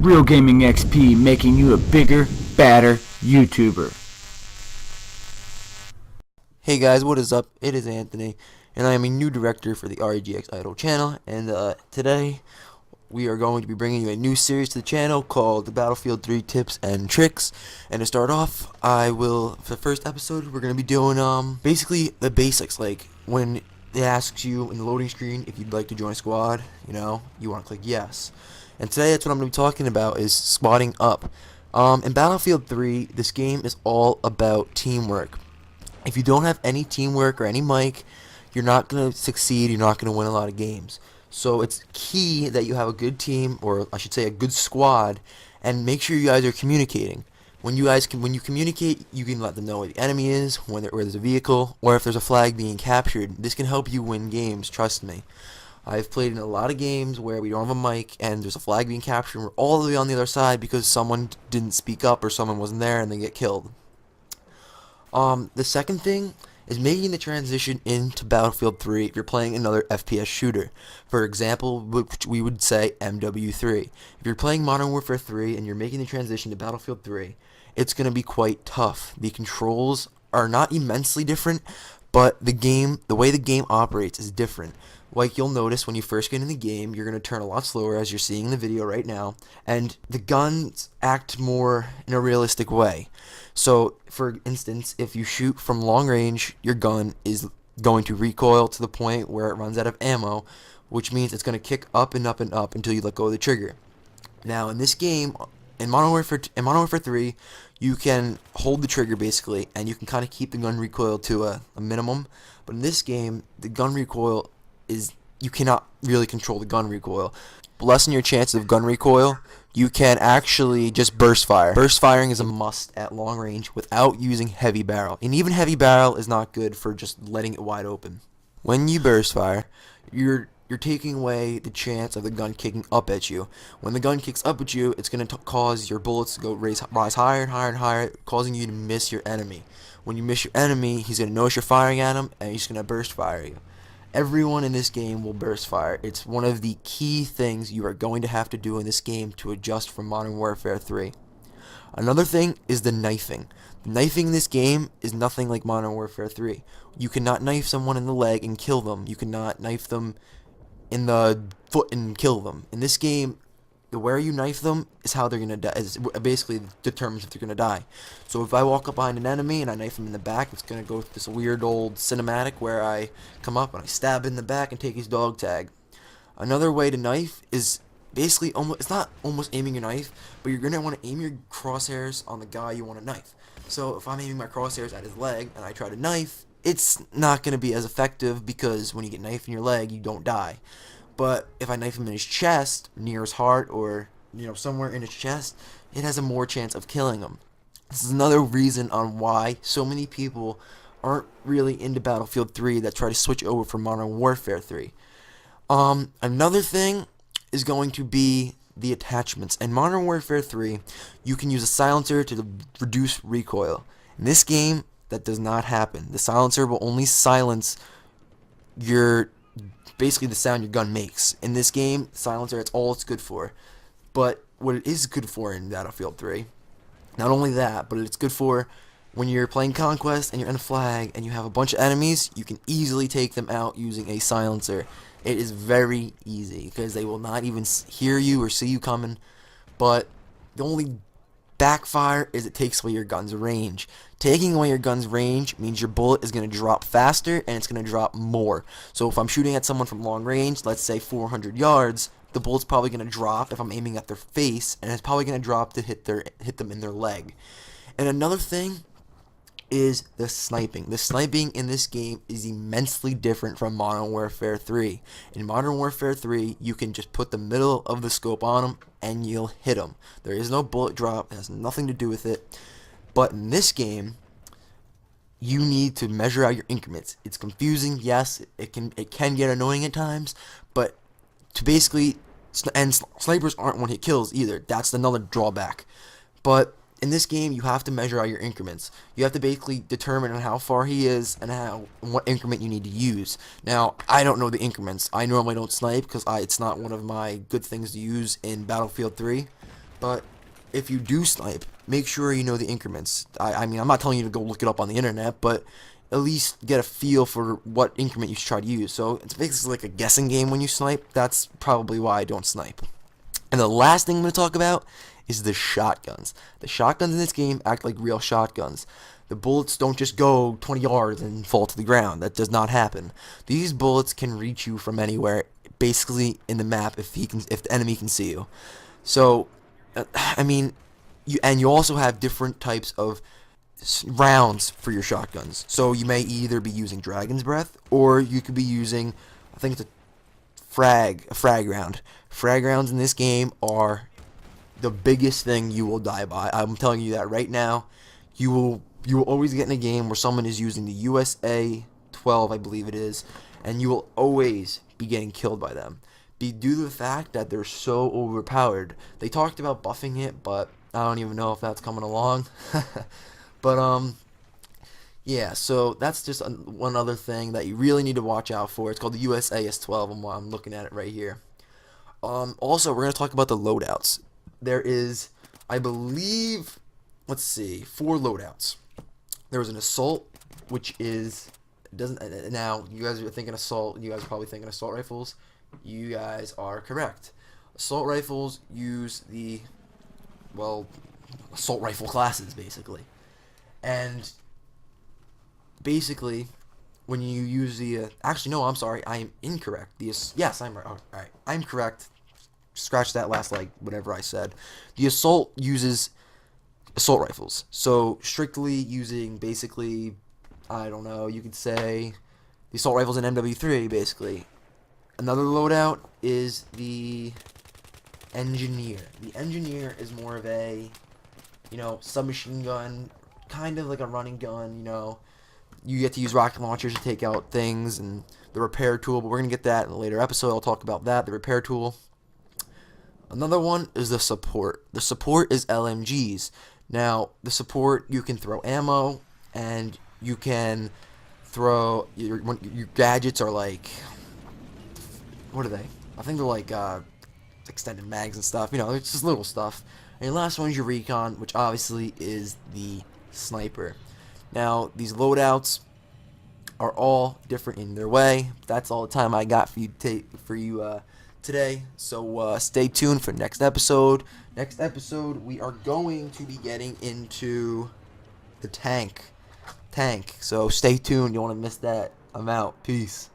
Real Gaming XP, making you a bigger, badder YouTuber. Hey guys, what is up? It is Anthony, and I am a new director for the RgxIdol channel, and today we are going to be bringing you a new series to the channel called the Battlefield 3 Tips and Tricks. And to start off, for the first episode, we're going to be doing basically the basics, like when it asks you in the loading screen if you'd like to join a squad, you want to click yes. And today that's what I'm going to be talking about, is squadding up. In Battlefield 3, this game is all about teamwork. If you don't have any teamwork or any mic, you're not going to succeed, you're not going to win a lot of games. So it's key that you have a good team, or I should say a good squad, and make sure you guys are communicating. When you communicate, you can let them know where the enemy is, where there's a vehicle, or if there's a flag being captured. This can help you win games, trust me. I've played in a lot of games where we don't have a mic and there's a flag being captured and we're all the way on the other side because someone didn't speak up or someone wasn't there and they get killed. The second thing is making the transition into Battlefield 3 if you're playing another FPS shooter. For example, which we would say MW3. If you're playing Modern Warfare 3 and you're making the transition to Battlefield 3, it's going to be quite tough. The controls are not immensely different, but the way the game operates is different. Like you'll notice when you first get in the game, you're going to turn a lot slower, as you're seeing in the video right now, and the guns act more in a realistic way. So, for instance, if you shoot from long range, your gun is going to recoil to the point where it runs out of ammo, which means it's going to kick up and up and up until you let go of the trigger. Now, in this game, in Modern Warfare 3, you can hold the trigger basically, and you can kind of keep the gun recoil to a minimum. But in this game, the gun recoil you cannot really control the gun recoil. To lessen your chances of gun recoil, you can actually just burst fire. Burst firing is a must at long range without using heavy barrel. And even heavy barrel is not good for just letting it wide open. When you burst fire, you're taking away the chance of the gun kicking up at you. When the gun kicks up at you, it's going to cause your bullets to rise higher and higher and higher, causing you to miss your enemy. When you miss your enemy, he's going to notice you're firing at him, and he's going to burst fire you. Everyone in this game will burst fire. It's one of the key things you are going to have to do in this game to adjust from Modern Warfare 3. Another thing is the knifing. The knifing in this game is nothing like Modern Warfare 3. You cannot knife someone in the leg and kill them. You cannot knife them in the foot and kill them. In this game, where you knife them is how they're going to die. It basically determines if they're going to die. So if I walk up behind an enemy and I knife him in the back, it's going to go through this weird old cinematic where I come up and I stab in the back and take his dog tag. Another way to knife is basically it's not almost aiming your knife, but you're going to want to aim your crosshairs on the guy you want to knife. So if I'm aiming my crosshairs at his leg and I try to knife, it's not going to be as effective because when you get knifed in your leg, you don't die. But if I knife him in his chest, near his heart, or somewhere in his chest, it has a more chance of killing him. This is another reason on why so many people aren't really into Battlefield 3 that try to switch over from Modern Warfare 3. Another thing is going to be the attachments. In Modern Warfare 3, you can use a silencer to reduce recoil. In this game, that does not happen. The silencer will only silence basically the sound your gun makes. In this game, silencer, that's all it's good for. But what it is good for in Battlefield 3, not only that, but it's good for when you're playing Conquest and you're in a flag and you have a bunch of enemies, you can easily take them out using a silencer. It is very easy because they will not even hear you or see you coming. But the only backfire is it takes away your gun's range. Taking away your gun's range means your bullet is going to drop faster and it's going to drop more. So if I'm shooting at someone from long range, let's say 400 yards, the bullet's probably going to drop if I'm aiming at their face, and it's probably going to drop to hit them in their leg. And another thing is the sniping. The sniping in this game is immensely different from Modern Warfare 3. In Modern Warfare 3, you can just put the middle of the scope on them and you'll hit them. There is no bullet drop. It has nothing to do with it. But in this game, you need to measure out your increments. It's confusing, yes. It can get annoying at times, but snipers aren't one-hit kills either. That's another drawback. But in this game, you have to measure out your increments. You have to basically determine how far he is and what increment you need to use. Now, I don't know the increments. I normally don't snipe because it's not one of my good things to use in Battlefield 3. But if you do snipe, make sure you know the increments. I mean, I'm not telling you to go look it up on the internet, but at least get a feel for what increment you should try to use. So it's basically like a guessing game when you snipe. That's probably why I don't snipe. And the last thing I'm going to talk about is the shotguns. The shotguns in this game act like real shotguns. The bullets don't just go 20 yards and fall to the ground. That does not happen. These bullets can reach you from anywhere, basically in the map if the enemy can see you. So, I mean, you also have different types of rounds for your shotguns. So you may either be using Dragon's Breath, or you could be using, I think it's a frag round. Frag rounds in this game are the biggest thing you will die by. I'm telling you that right now. You will always get in a game where someone is using the USA 12, I believe it is, and you will always be getting killed by them. Due to the fact that they're so overpowered. They talked about buffing it, but I don't even know if that's coming along. But yeah, so that's just one other thing that you really need to watch out for. It's called the USA 12. I'm looking at it right here. Also, we're going to talk about the loadouts. There is, I believe, let's see, 4 loadouts. There was an assault, which is, now, you guys are thinking assault, you guys are probably thinking assault rifles. You guys are correct. Assault rifles use the, well, assault rifle classes, basically. And basically, when you use the, actually, no, I'm sorry, I am incorrect. Yes, I'm right. All right, I'm correct. Scratch that last, whatever I said. The assault uses assault rifles. So, strictly using, basically, I don't know, you could say the assault rifles in MW3, basically. Another loadout is the engineer. The engineer is more of a, submachine gun, kind of like a running gun, You get to use rocket launchers to take out things, and the repair tool, but we're going to get that in a later episode. I'll talk about that, the repair tool. Another one is the support. The support is LMGs. Now, the support, you can throw ammo, and you can throw, your gadgets are like, what are they? I think they're like extended mags and stuff. It's just little stuff. And the last one is your recon, which obviously is the sniper. Now, these loadouts are all different in their way. That's all the time I got for you today. So stay tuned for next episode. Next episode, we are going to be getting into the tank. So stay tuned. You don't want to miss that. I'm out. Peace.